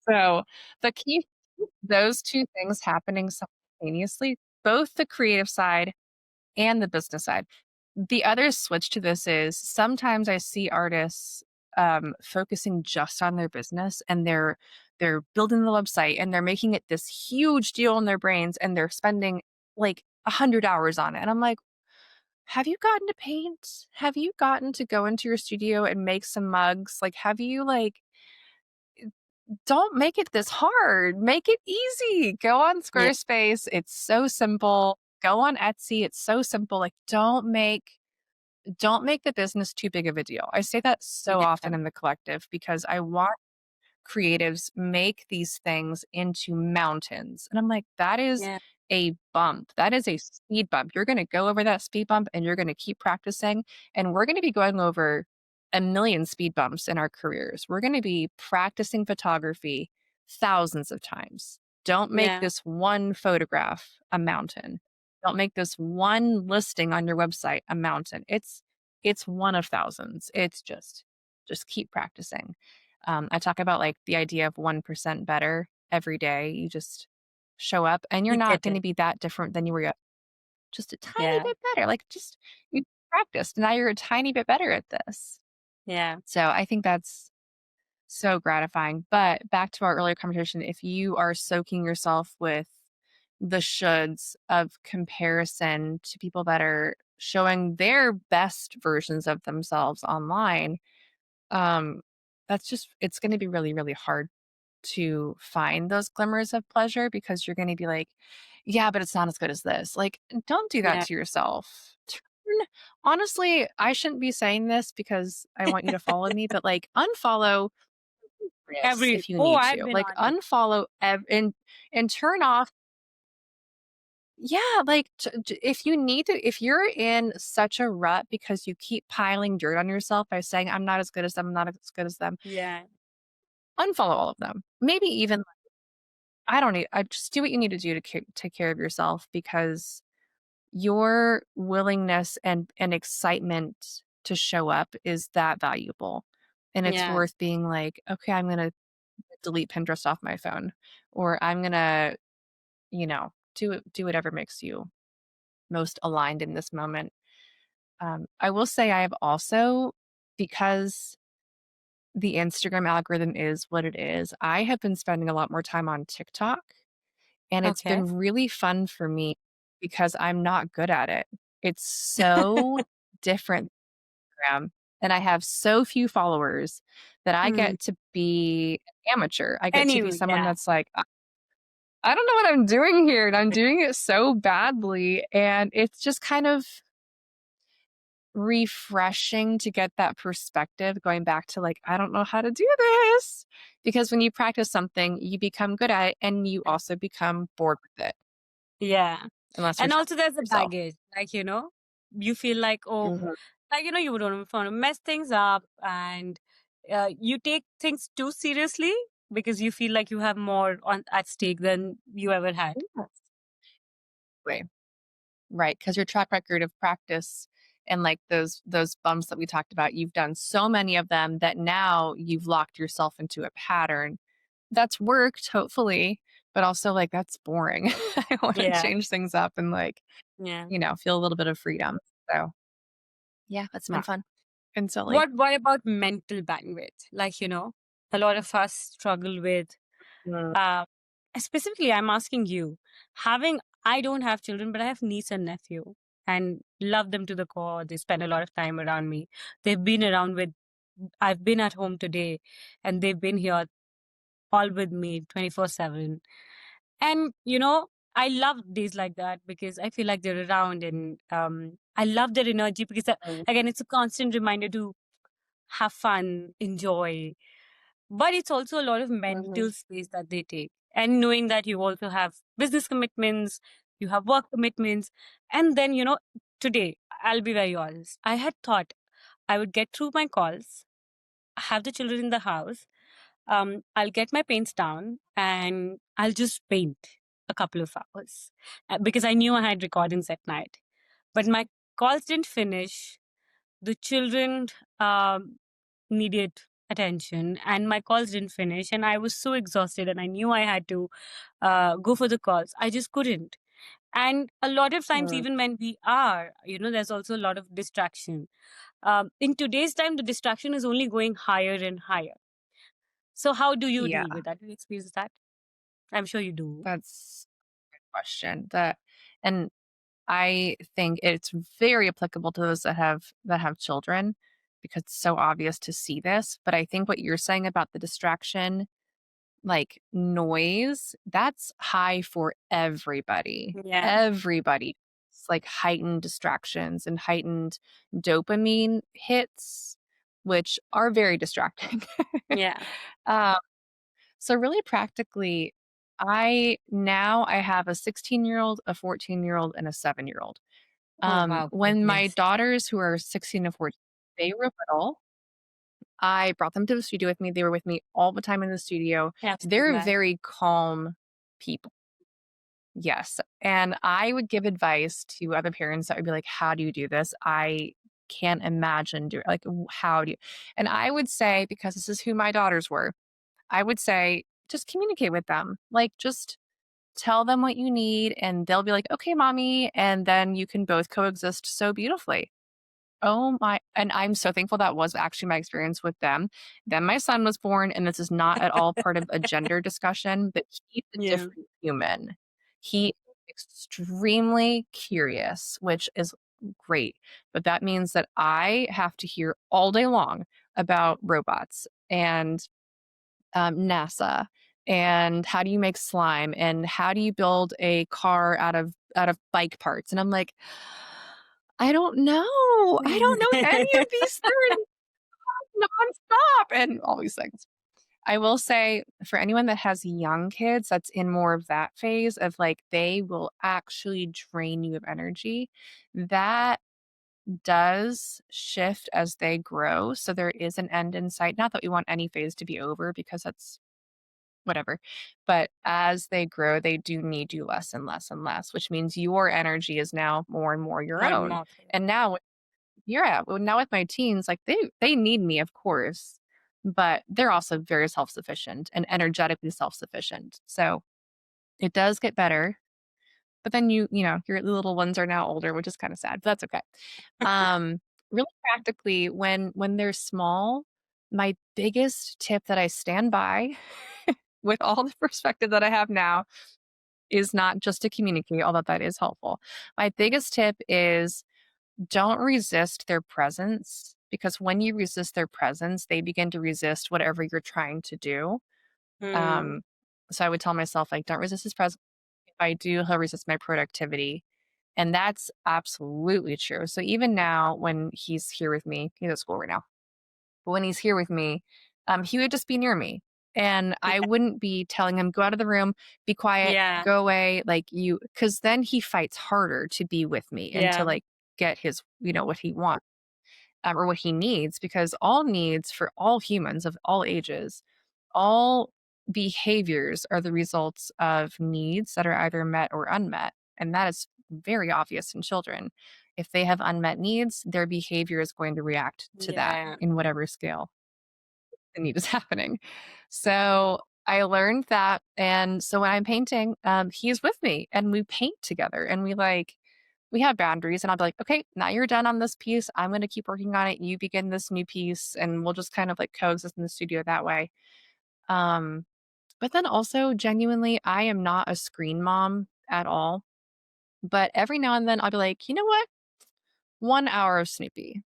So the key those two things happening simultaneously, both the creative side and the business side. The other switch to this is sometimes I see artists focusing just on their business and they're building the website and they're making it this huge deal in their brains and they're spending like 100 hours on it. And I'm like, have you gotten to paint? Have you gotten to go into your studio and make some mugs? Like, have you like don't make it this hard. Make it easy. Go on Yeah. Squarespace. It's so simple. Go on Etsy. It's so simple. Like don't make the business too big of a deal. I say that so Yeah. often in the collective because I want creatives make these things into mountains. And I'm like, that is Yeah. a bump. That is a speed bump. You're going to go over that speed bump and you're going to keep practicing. And we're going to be going over a million speed bumps in our careers. We're going to be practicing photography thousands of times. Don't make Yeah. this one photograph a mountain. Don't make this one listing on your website a mountain. It's one of thousands. It's just keep practicing. I talk about like the idea of 1% better every day. You just show up and you're You not get going to it. be that different than you were just a tiny Yeah. bit better. Like just you practiced. Now you're a tiny bit better at this. Yeah. So I think that's so gratifying. But back to our earlier conversation, if you are soaking yourself with the shoulds of comparison to people that are showing their best versions of themselves online, um, that's just it's going to be really, really hard to find those glimmers of pleasure because you're going to be like, yeah, but it's not as good as this. Like, don't do that Yeah. to yourself. Honestly, I shouldn't be saying this because I want you to follow me, but like, unfollow Chris Every if you oh, need I've to. been Like, on it. unfollow and turn off. Yeah, like if you need to, if you're in such a rut because you keep piling dirt on yourself by saying, I'm not as good as them, I'm not as good as them, Yeah. unfollow all of them. Maybe even I don't need. I just do what you need to do to take care of yourself because your willingness and excitement. to show up is that valuable. And it's Yeah. worth being like, okay, I'm going to delete Pinterest off my phone, or I'm going to, do whatever makes you most aligned in this moment. I will say I have also, because the Instagram algorithm is what it is, I have been spending a lot more time on TikTok, and it's Okay. been really fun for me because I'm not good at it. It's so different than Instagram, and I have so few followers that I Hmm. get to be an amateur. I get to be Anyway, someone yeah. that's like, I don't know what I'm doing here, and I'm doing it so badly, and it's just kind of refreshing to get that perspective going back to, like, I don't know how to do this, because when you practice something, you become good at it and you also become bored with it Yeah. unless you're And challenging also there's a yourself. baggage. Like, you feel like, oh, Mhm. like, you don't want to mess things up, and you take things too seriously because you feel like you have more on at stake than you ever had. Yes. Right, right, because your track record of practice and, like, those bumps that we talked about, you've done so many of them that now you've locked yourself into a pattern that's worked, hopefully, but also, like, that's boring. I wanna Yeah. change things up and, like, Yeah. feel a little bit of freedom. So, yeah, that's been Yeah. fun and silly. What about mental bandwidth? Like, a lot of us struggle with Mm, uh specifically I'm asking you, having I don't have children, but I have niece and nephew and love them to the core. They spend a lot of time around me. They've been around with I've been at home today and they've been here all with me 24/7. And I love days like that because I feel like they're around, and I love their energy because mm, again, it's a constant reminder to have fun, enjoy. But it's also a lot of mhm, mental space that they take. And knowing that you also have business commitments, you have work commitments. And then, today, I'll be very honest. I had thought I would get through my calls, have the children in the house. I'll get my paints down and I'll just paint a couple of hours because I knew I had recordings at night. But my calls didn't finish. The children needed attention and my calls didn't finish, and I was so exhausted and I knew I had to go for the calls. I just couldn't. And a lot of times, mm. even when we are, there's also a lot of distraction. In today's time, the distraction is only going higher and higher. So how do you deal Yeah, with that? Do you experience that? I'm sure you do. that's a good question. And I think it's very applicable to those that have children because it's so obvious to see this. But I think what you're saying about the distraction, like noise, that's high for everybody. Yeah. Everybody. It's like heightened distractions and heightened dopamine hits, which are very distracting. Yeah. um, so really practically, I have a 16-year-old, a 14-year-old, and a 7-year-old. Oh, wow. When my Yes. daughters who are 16 and 14, they were little, I brought them to the studio with me. They were with me all the time in the studio. I've seen They're that. very calm people. Yes. And I would give advice to other parents that would be like, "How do you do this? I can't imagine doing like how do you?" And I would say, because this is who my daughters were, I would say, just communicate with them. Like just tell them what you need and they'll be like, "Okay, mommy." And then you can both coexist so beautifully. Oh my, and I'm so thankful that was actually my experience with them. Then my son was born, and this is not at all part of a gender discussion, but he's a Yeah. different human. He is extremely curious, which is great, but that means that I have to hear all day long about robots and NASA and how do you make slime and how do you build a car out of bike parts, and I'm like, I don't know. I don't know any of these things nonstop and all these things. I will say for anyone that has young kids that's in more of that phase of like they will actually drain you of energy, that does shift as they grow. So there is an end in sight. Not that we want any phase to be over because that's whatever. But as they grow, they do need you less and less and less, which means your energy is now more and more your More and own. more. And now yeah, well, now with my teens, like they need me, of course, but they're also very self-sufficient and energetically self-sufficient. So it does get better. But then your little ones are now older, which is kind of sad, but that's okay. Um, really practically, when they're small, my biggest tip that I stand by with all the perspective that I have now is not just to communicate, although that is helpful. My biggest tip is don't resist their presence because when you resist their presence, they begin to resist whatever you're trying to do. Hmm. Um, so I would tell myself, like, don't resist his presence. If I do, he'll resist my productivity. And that's absolutely true. So even now, when he's here with me, he's at school right now, but when he's here with me, he would just be near me. And I Yeah. wouldn't be telling him, go out of the room, be quiet, Yeah. go away, like you, because then he fights harder to be with me and to Yeah. like get his, what he wants or what he needs, because all needs for all humans of all ages, all behaviors are the results of needs that are either met or unmet. And that is very obvious in children. If they have unmet needs, their behavior is going to react to that Yeah. in whatever scale the need is happening. So I learned that. And so when I'm painting, he's with me and we paint together and we have boundaries and I'll be like, okay, now you're done on this piece. I'm going to keep working on it. You begin this new piece and we'll just kind of like coexist in the studio that way. Um, but then also genuinely, I am not a screen mom at all. But every now and then I'll be like, you know what? 1 hour of Snoopy.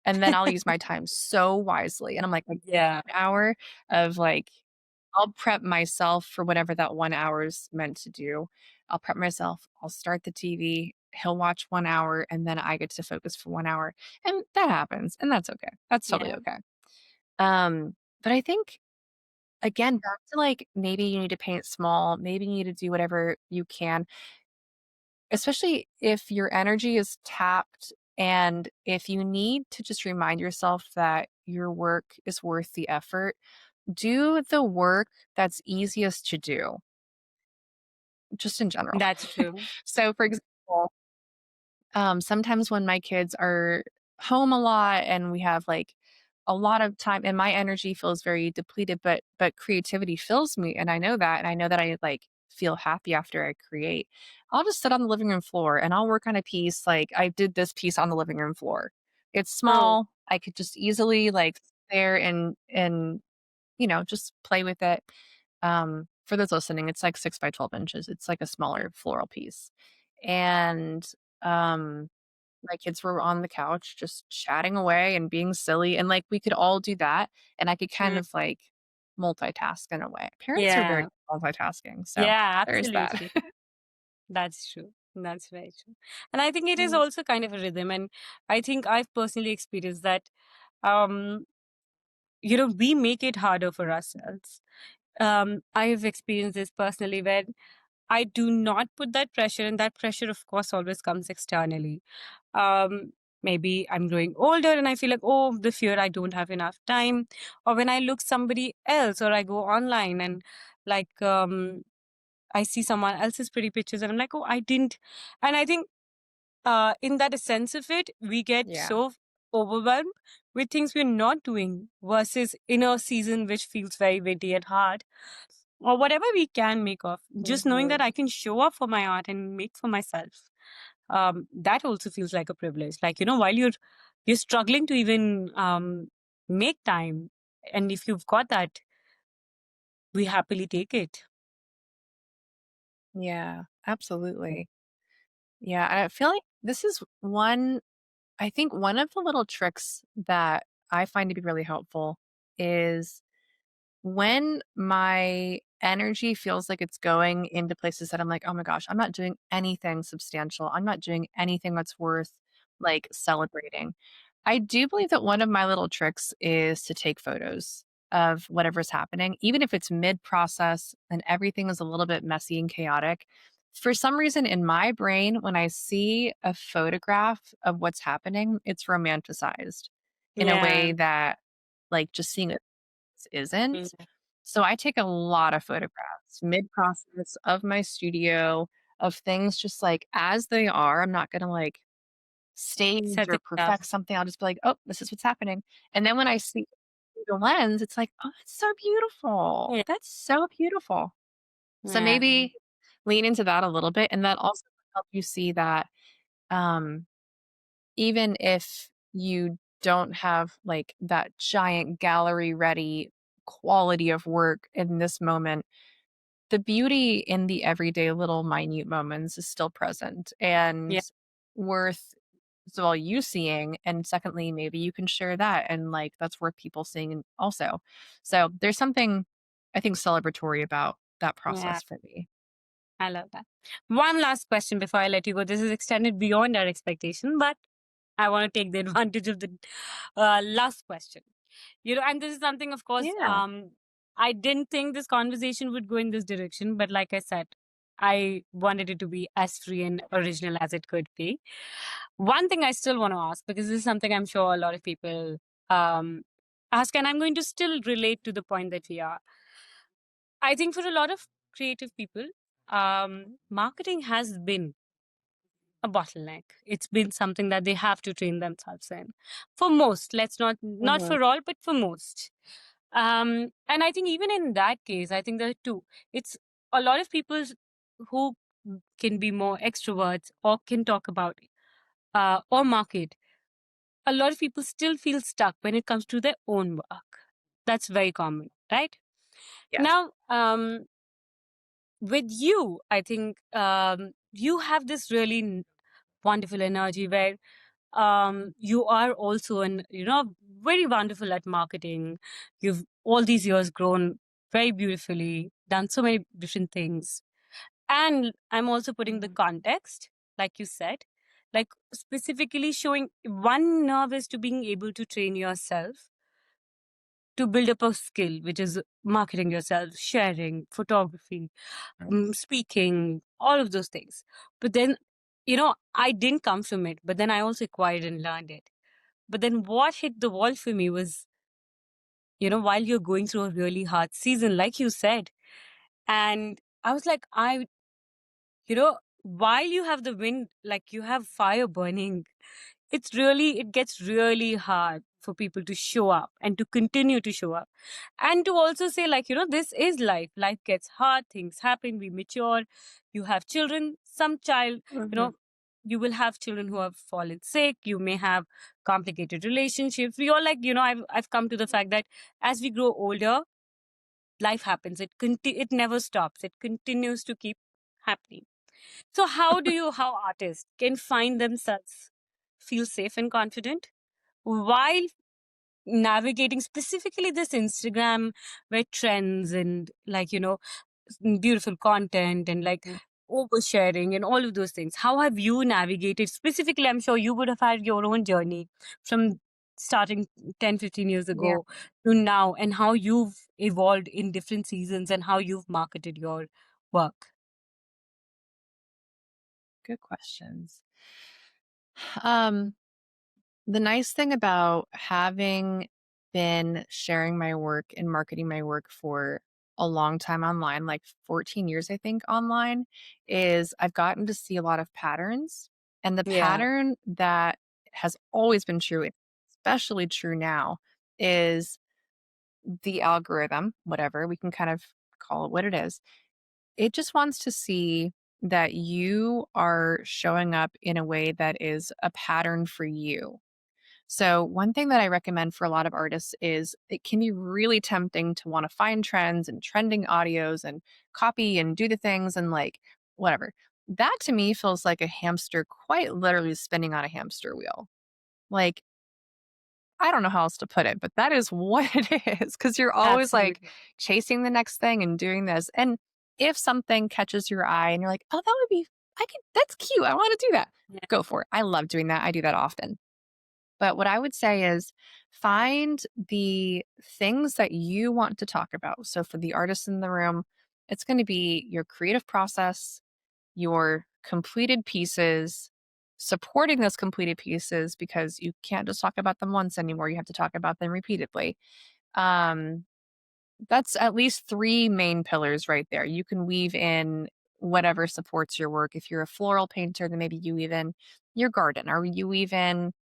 And then I'll use my time so wisely. And I'm like Yeah. 1 hour of like, I'll prep myself for whatever that 1 hour is meant to do. I'll prep myself. I'll start the TV. He'll watch 1 hour and then I get to focus for 1 hour. And that happens. And that's okay. That's totally Yeah. okay. But I think again, back to like maybe you need to paint small, maybe you need to do whatever you can, especially if your energy is tapped and if you need to just remind yourself that your work is worth the effort, do the work that's easiest to do, just in general. That's true. So, for example, sometimes when my kids are home a lot and we have like a lot of time and my energy feels very depleted, but creativity fills me and I know that I like feel happy after I create. I'll just sit on the living room floor and I'll work on a piece like I did this piece on the living room floor. It's Oh, small. I could just easily like sit there and just play with it. For those listening, it's like 6 by 12 inches. It's like a smaller floral piece. And my kids were on the couch just chatting away and being silly, and, like, we could all do that, and I could kind mm, of, like, multitask in a way. Parents are very yeah. good at multitasking, so Yeah, there's that. absolutely. That's true. That's very true. And I think it is Mm, also kind of a rhythm. And I think I've personally experienced that, um, we make it harder for ourselves. I've experienced this personally where I do not put that pressure, and that pressure, of course, always comes externally. Um, Maybe I'm growing older and I feel like, oh, the fear I don't have enough time. Or when I look somebody else or I go online and like I see someone else's pretty pictures and I'm like, oh, I didn't. And I think in that sense of it, we get yeah. so overwhelmed with things we're not doing versus in a season which feels very witty and hard or whatever we can make of. Just knowing that Mhm. I can show up for my art and make for myself. That also feels like a privilege. Like, while you're struggling to even make time, and if you've got that, we happily take it. Yeah, absolutely. Yeah, I feel like this is one I think one of the little tricks that I find to be really helpful is when my energy feels like it's going into places that I'm like, "Oh my gosh, I'm not doing anything substantial. I'm not doing anything that's worth, like, celebrating." I do believe that one of my little tricks is to take photos of whatever's happening, even if it's mid-process and everything is a little bit messy and chaotic. For some reason in my brain, when I see a photograph of what's happening, it's romanticized in a Yeah. way that, like, just seeing it isn't. Mm. So I take a lot of photographs mid-process of my studio, of things just, like, as they are. I'm not gonna, like, stage or Setting up. perfect something, I'll just be like, "Oh, this is what's happening." And then when I see through the lens, it's like, "Oh, it's so beautiful. Yeah. That's so beautiful." So Yeah. maybe lean into that a little bit, and that also help you see that, um, even if you don't have, like, that giant gallery ready quality of work in this moment, the beauty in the everyday little minute moments is still present and Yeah. worth so all you seeing, and secondly, maybe you can share that and like that's worth people seeing also. So there's something I think celebratory about that Yeah. process for me. I love that. One last question before I let you go. This is extended beyond our expectation, but I want to take the advantage of the last question. And this is something, of course, Yeah. I didn't think this conversation would go in this direction, but like I said, I wanted it to be as free and original as it could be. One thing I still want to ask, because this is something I'm sure a lot of people um, ask, and I'm going to still relate to the point that we are. I think for a lot of creative people, marketing has been a bottleneck. It's been something that they have to train themselves in. For most, let's not Mhm. for all, but for most. And I think even in that case, I think there are two. It's a lot of people who can be more extroverts or can talk about or market. A lot of people still feel stuck when it comes to their own work. That's very common, right? Yes. Now, with you, I think you have this really wonderful energy where you are also very wonderful at marketing. You've all these years grown very beautifully, done so many different things. And I'm also putting the Mhm. context, like you said, like specifically showing one nerve is to being able to train yourself to build up a skill, which is marketing yourself, sharing, photography, speaking, all of those things. But then, I didn't come from it, but then I also acquired and learned it. But then what hit the wall for me was, while you're going through a really hard season, like you said, and I was like, while you have the wind, like you have fire burning, it gets really hard for people to show up and to continue to show up and to also say, like, this is life gets hard, things happen, we mature, you have children, some child, you Mhm. know you will have children who have fallen sick, you may have complicated relationships. We all, like, I've come to the fact that as we grow older, life happens, it never stops, it continues to keep happening. So how artists can find themselves feel safe and confident while navigating specifically this Instagram where trends and, like, beautiful content and like Mhm. oversharing and all of those things. How have you navigated specifically? I'm sure you would have had your own journey from starting 10-15 years Yeah, ago to now, and how you've evolved in different seasons and how you've marketed your work. good questions. Um, the nice thing about having been sharing my work and marketing my work for a long time online, like 14 years, I think, online, is I've gotten to see a lot of patterns. And the Yeah. pattern that has always been true, especially true now, is the algorithm, whatever, we can kind of call it what it is. It just wants to see that you are showing up in a way that is a pattern for you. So, one thing that I recommend for a lot of artists is it can be really tempting to want to find trends and trending audios and copy and do the things and like whatever. That to me feels like a hamster quite literally spinning on a hamster wheel. Like, I don't know how else to put it, but that is what it is because you're always like Absolutely. chasing the next thing and doing this. And if something catches your eye and you're like, oh, that would be, that's cute. I want to do that. Yeah. Go for it. I love doing that. I do that often. But what I would say is find the things that you want to talk about. So for the artists in the room, it's going to be your creative process, your completed pieces, supporting those completed pieces because you can't just talk about them once anymore. You have to talk about them repeatedly. Um, that's at least three main pillars right there. You can weave in whatever supports your work. If you're a floral painter, then maybe you weave in your garden? Are you even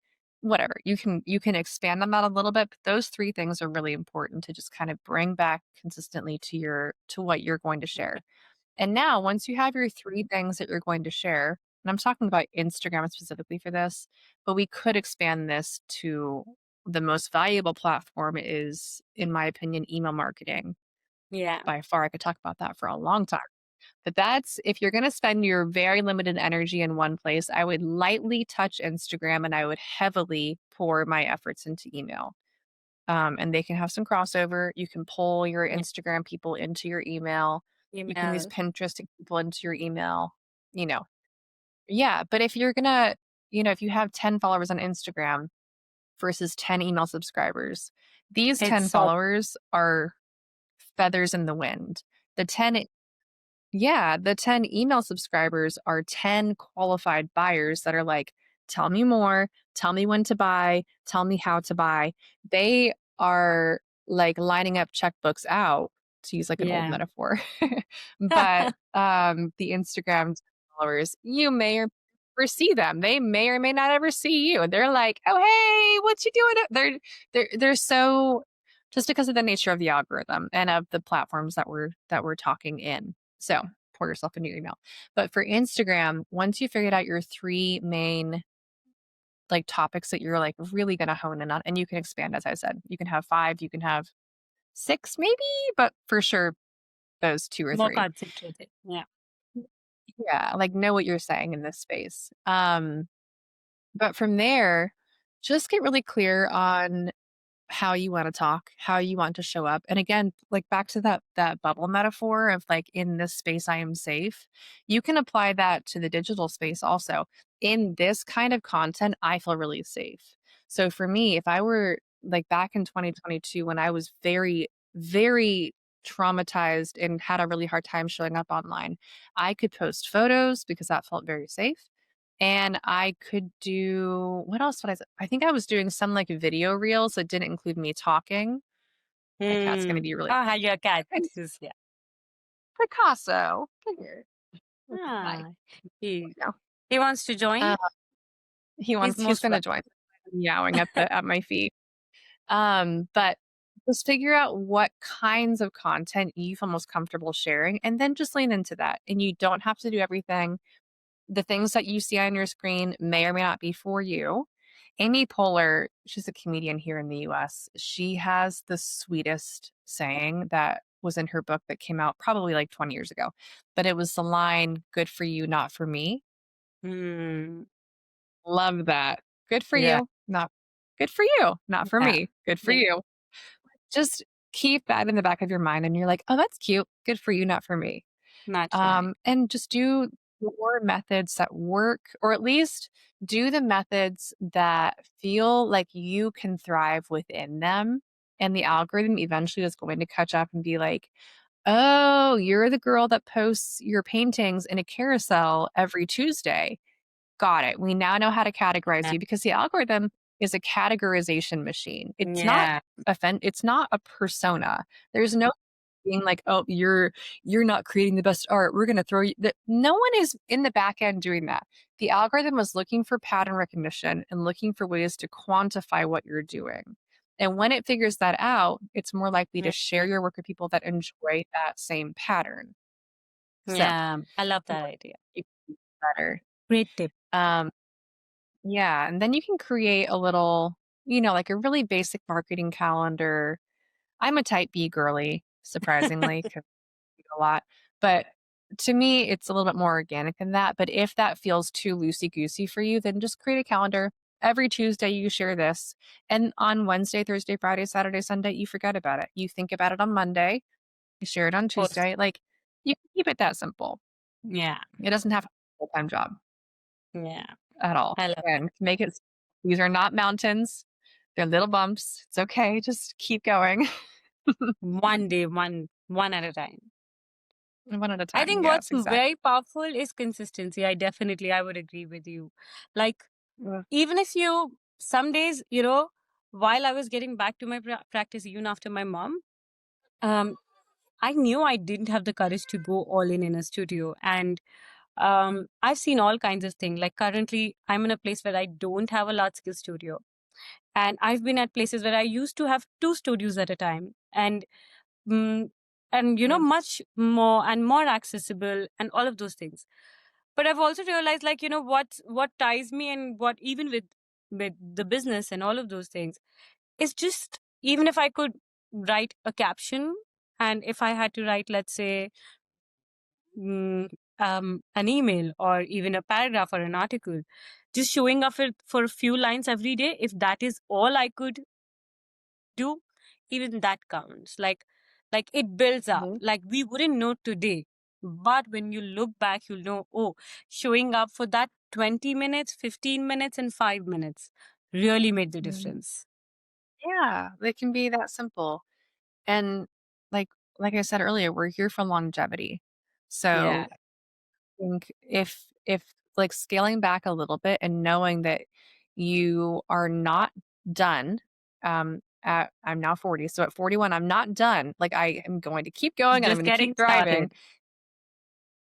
whatever. You can expand on that a little bit, but those 3 things are really important to just kind of bring back consistently to what you're going to share. And now once you have your 3 things that you're going to share, and I'm talking about Instagram specifically for this, but we could expand this to the most valuable platform is, in my opinion, email marketing. Yeah. By far, I could talk about that for a long time. But that's if you're gonna spend your very limited energy in one place, I would lightly touch Instagram and I would heavily pour my efforts into email. And they can have some crossover. You can pull your Yeah. Instagram people into your email. You can use Email. Pinterest to get people into your email, you know. Yeah, but if you're gonna, if you have 10 followers on Instagram versus 10 email subscribers, these 10 It's sort followers are feathers in the wind. The 10 Yeah, the 10 email subscribers are 10 qualified buyers that are like, tell me more, tell me when to buy, tell me how to buy. They are like lining up checkbooks out, to use like an old yeah. metaphor. But the Instagram followers, you may or never see them. They may or may not ever see you. They're like, oh hey, what you doing? They're so just because of the nature of the algorithm and of the platforms that we're talking in. So pour yourself a new email. But for Instagram, once you figured out your 3 main like topics that you're like really going to hone in on, and you can expand, as I said, you can have 5, you can have 6 maybe, but for sure those 2 or More 3. concentrated. Yeah. Yeah, like know what you're saying in this space. But from there, just get really clear on how you wanna talk, how you want to show up. And again, like back to that bubble metaphor of like, in this space, I am safe. You can apply that to the digital space also. In this kind of content, I feel really safe. So for me, if I were like back in 2022 when I was very, very traumatized and had a really hard time showing up online, I could post photos because that felt very safe. And I could do what else would I think I was doing some, like, video reels that didn't include me talking. My cat's gonna Hmm. be really Oh, how your cat "Hey, is, yeah. Picasso, come here." Hi. Ah, he No. he wants to join. Uh, he's Most gonna welcome. join, meowing at my feet. But just figure out what kinds of content you feel most comfortable sharing, and then just lean into that, and you don't have to do everything. The things that you see on your screen may or may not be for you. Amy Poehler, she's a comedian here in the US. She has the sweetest saying that was in her book that came out probably like 20 years ago. But it was the line, good for you, not for me. Hmm. Love that. Good for Yeah. you, not good for you, not for Yeah. me. Good for Yeah. you. Just keep that in the back of your mind and you're like, oh, that's cute. Good for you, not for me. Not for me. And just do your methods that work, or at least do the methods that feel like you can thrive within them. And the algorithm eventually is going to catch up and be like, oh, you're the girl that posts your paintings in a carousel every Tuesday. Got it. We now know how to categorize Yeah. you because the algorithm is a categorization machine. Yeah. It's not a persona. There's no being like, "Oh, you're not creating the best art. We're gonna throw you." No one is in the back end doing that. The algorithm is looking for pattern recognition and looking for ways to quantify what you're doing. And when it figures that out, it's more likely to share Yeah. your work with people that enjoy that same pattern. So, Yeah. I love the that more idea. you can do, the better. Great tip. Um, yeah, and then you can create a little, like a really basic marketing calendar. I'm a type B girly, surprisingly, 'cause a lot. But to me, it's a little bit more organic than that. But if that feels too loosey goosey for you, then just create a calendar. Every Tuesday, you share this. And on Wednesday, Thursday, Friday, Saturday, Sunday, you forget about it. You think about it on Monday, you share it on Post. Tuesday. Like, you can keep it that simple. Yeah. It doesn't have to be a full time job Yeah. at all. I love that. And make it, these are not mountains, they're little bumps. It's okay. Just keep going One day, one at a time. one at a I time. think Yes, what's exactly. very powerful is consistency. I would agree with you. Like, Yeah. even if you, some days, while I was getting back to my practice, even after my mom, um, I knew I didn't have the courage to go all in a studio. And I've seen all kinds of things. Like currently, I'm in a place where I don't have a large scale studio. And I've been at places where I used to have two studios at a time. Mm, and Mm. much more and more accessible and all of those things. But I've also realized, like, what ties me and what, even with the business and all of those things, is just, even if I could write a caption, and if I had to write, let's say, mm, an email or even a paragraph or an article, just showing up for a few lines every day, if that is all I could do, even that counts. Like it builds up. Mhm. Like we wouldn't know today, but when you look back, you'll know, oh, showing up for that 20 minutes, 15 minutes, and 5 minutes really made the Mhm. difference. Yeah, they can be that simple. And like like I said earlier, we're here for longevity. Yeah. So I think if like scaling back a little bit and knowing that you are not done, I'm now 40. So at 41, I'm not done. Like I am going to keep going and I'm Just going to keep getting thriving. started.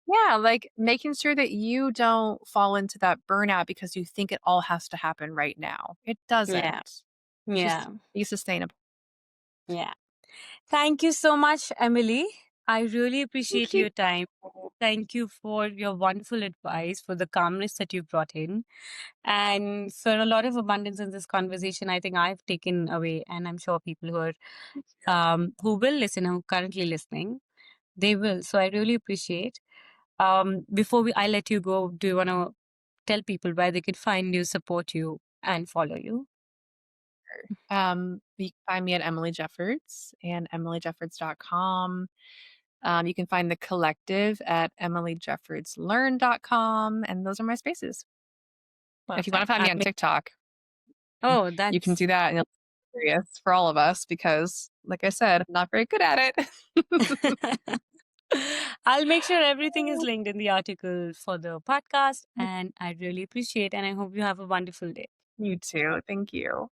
Yeah, like making sure that you don't fall into that burnout because you think it all has to happen right now. It Yeah. doesn't. Just Yeah. be sustainable. Yeah. Thank you so much, Emily. I really Thank appreciate you. your time. Thank you for your wonderful advice, for the calmness that you brought in, and for a lot of abundance in this conversation. I think I've taken away, and I'm sure people who will listen, who are currently listening, they will. So I really appreciate. Before I let you go, do you want to tell people where they could find you, support you, and follow you? You can find me at Emily Jeffords and emilyjeffords.com. You can find the collective at emilyjeffordslearn.com. And those are my spaces. If you want to Perfect. find me on TikTok, Oh, you can that's do that. And it'll be hilarious for all of us because, like I said, I'm not very good at it. I'll make sure everything is linked in the article for the podcast, and I really appreciate, and I hope you have a wonderful day. You too. Thank you.